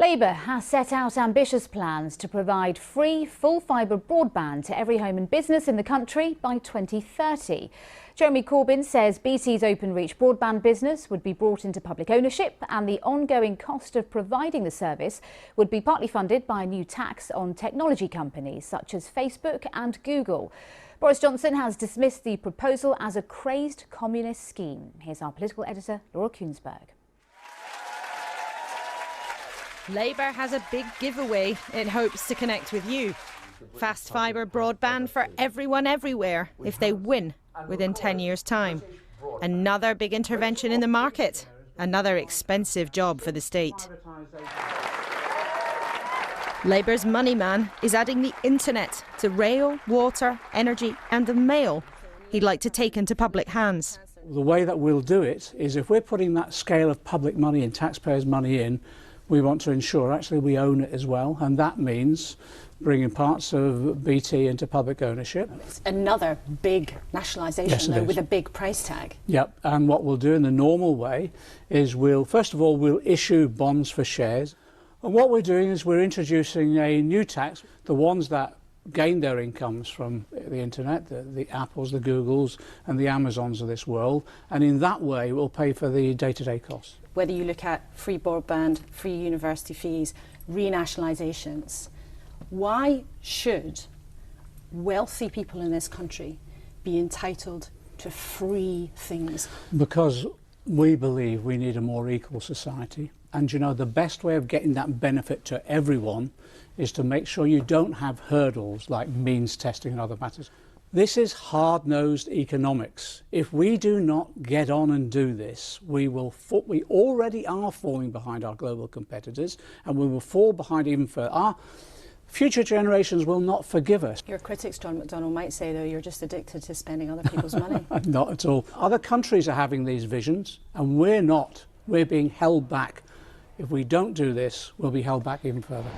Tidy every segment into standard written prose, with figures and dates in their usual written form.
Labour has set out ambitious plans to provide free, full-fibre broadband to every home and business in the country by 2030. Jeremy Corbyn says BT's Openreach broadband business would be brought into public ownership and the ongoing cost of providing the service would be partly funded by a new tax on technology companies such as Facebook and Google. Boris Johnson has dismissed the proposal as a crazed communist scheme. Here's our political editor, Laura Kuhnsberg. Labour has a big giveaway it hopes to connect with you. Fast fibre broadband for everyone everywhere if they win within 10 years' time. Another big intervention in the market. Another expensive job for the state. Labour's money man is adding the internet to rail, water, energy and the mail he'd like to take into public hands. The way that we'll do it is if we're putting that scale of public money in, taxpayers' money in, we want to ensure actually we own it as well, and that means bringing parts of BT into public ownership. It's another big nationalisation, though, with a big price tag. Yep, and what we'll do in the normal way is first of all we'll issue bonds for shares, and what we're doing is we're introducing a new tax. The ones that gain their incomes from the internet, the Apples, the Googles and the Amazons of this world, and in that way we'll pay for the day-to-day costs. Whether you look at free broadband, free university fees, renationalisations, why should wealthy people in this country be entitled to free things? Because we believe we need a more equal society. And you know, the best way of getting that benefit to everyone is to make sure you don't have hurdles like means testing and other matters. This is hard-nosed economics. If we do not get on and do this, we already are falling behind our global competitors, and we will fall behind even further. Our future generations will not forgive us. Your critics, John McDonnell, might say, though, you're just addicted to spending other people's money. Not at all. Other countries are having these visions, and we're not. We're being held back. If we don't do this, we'll be held back even further.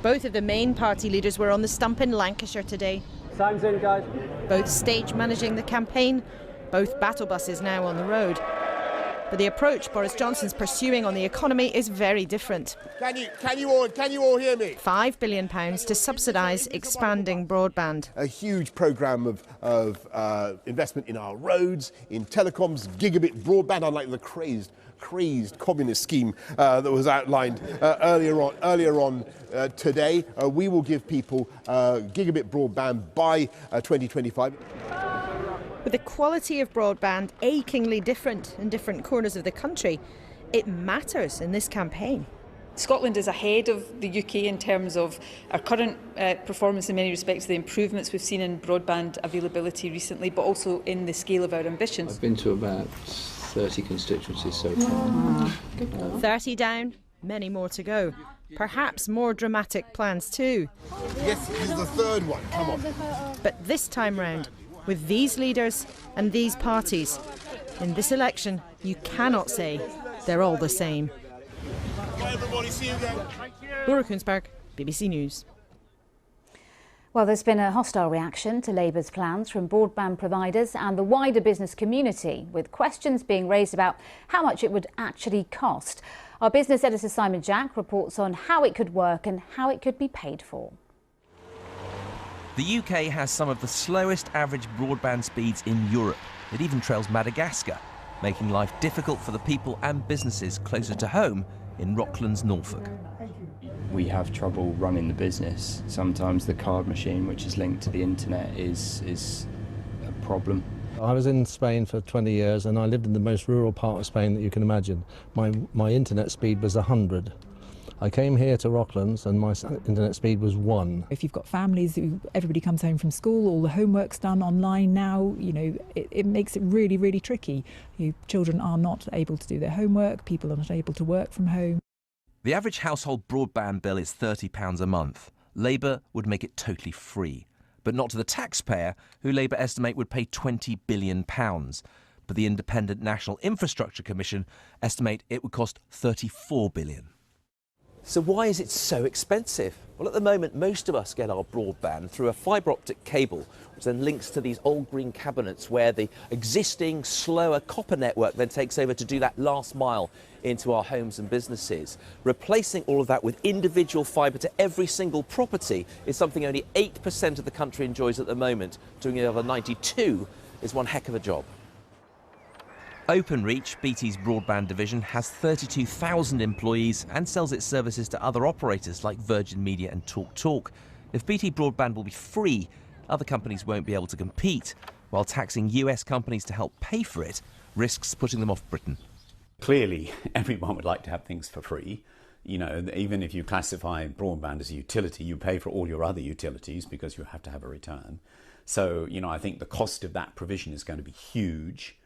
Both of the main party leaders were on the stump in Lancashire today. Time's in, guys. Both stage managing the campaign, both battle buses now on the road. But the approach Boris Johnson's pursuing on the economy is very different. Can you all hear me? £5 billion to subsidise expanding broadband. A huge programme of investment in our roads, in telecoms, gigabit broadband, unlike the crazed communist scheme that was outlined earlier on today. We will give people gigabit broadband by 2025. With the quality of broadband achingly different in different corners of the country, it matters in this campaign. Scotland is ahead of the UK in terms of our current performance in many respects, the improvements we've seen in broadband availability recently, but also in the scale of our ambitions. I've been to about 30 constituencies so far. 30 down, many more to go. Perhaps more dramatic plans too. Yes, this is the third one, come on. But this time round, with these leaders and these parties, in this election, you cannot say they're all the same. Bye everybody, see you again. Laura Kuhnsberg, BBC News. Well, there's been a hostile reaction to Labour's plans from broadband providers and the wider business community, with questions being raised about how much it would actually cost. Our business editor Simon Jack reports on how it could work and how it could be paid for. The UK has some of the slowest average broadband speeds in Europe. It even trails Madagascar, making life difficult for the people and businesses closer to home in Rocklands, Norfolk. We have trouble running the business. Sometimes the card machine, which is linked to the internet, is a problem. I was in Spain for 20 years and I lived in the most rural part of Spain that you can imagine. My internet speed was 100. I came here to Rocklands and my internet speed was 1. If you've got families, everybody comes home from school, all the homework's done online now, you know, it makes it really, really tricky. Children are not able to do their homework, people are not able to work from home. The average household broadband bill is £30 a month. Labour would make it totally free, but not to the taxpayer, who Labour estimate would pay £20 billion. But the Independent National Infrastructure Commission estimate it would cost £34 billion. So why is it so expensive? Well, at the moment, most of us get our broadband through a fibre optic cable, which then links to these old green cabinets where the existing, slower copper network then takes over to do that last mile into our homes and businesses. Replacing all of that with individual fibre to every single property is something only 8% of the country enjoys at the moment. Doing the other 92 is one heck of a job. Openreach, BT's broadband division, has 32,000 employees and sells its services to other operators like Virgin Media and TalkTalk. If BT broadband will be free, other companies won't be able to compete, while taxing US companies to help pay for it risks putting them off Britain. Clearly, everyone would like to have things for free. You know, even if you classify broadband as a utility, you pay for all your other utilities because you have to have a return. So, you know, I think the cost of that provision is going to be huge.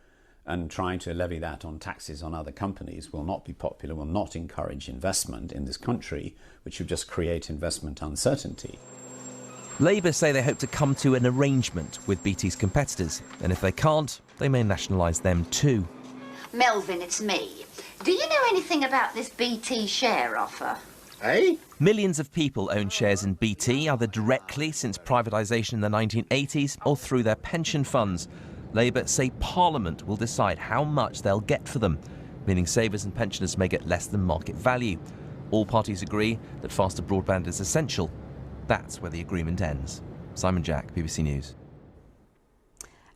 And trying to levy that on taxes on other companies will not be popular, will not encourage investment in this country, which will just create investment uncertainty. Labour say they hope to come to an arrangement with BT's competitors, and if they can't, they may nationalise them too. Melvin, it's me. Do you know anything about this BT share offer? Eh? Millions of people own shares in BT, either directly since privatisation in the 1980s or through their pension funds. Labour say Parliament will decide how much they'll get for them, meaning savers and pensioners may get less than market value. All parties agree that faster broadband is essential. That's where the agreement ends. Simon Jack, BBC News.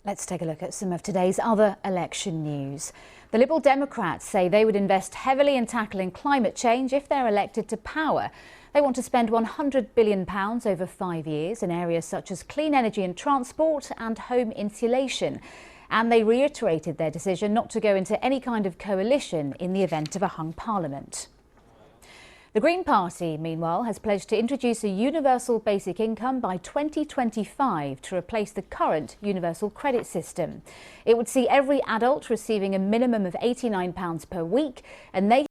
Let's take a look at some of today's other election news. The Liberal Democrats say they would invest heavily in tackling climate change if they're elected to power. They want to spend £100 billion over 5 years in areas such as clean energy and transport and home insulation. And they reiterated their decision not to go into any kind of coalition in the event of a hung parliament. The Green Party, meanwhile, has pledged to introduce a universal basic income by 2025 to replace the current universal credit system. It would see every adult receiving a minimum of £89 per week, and they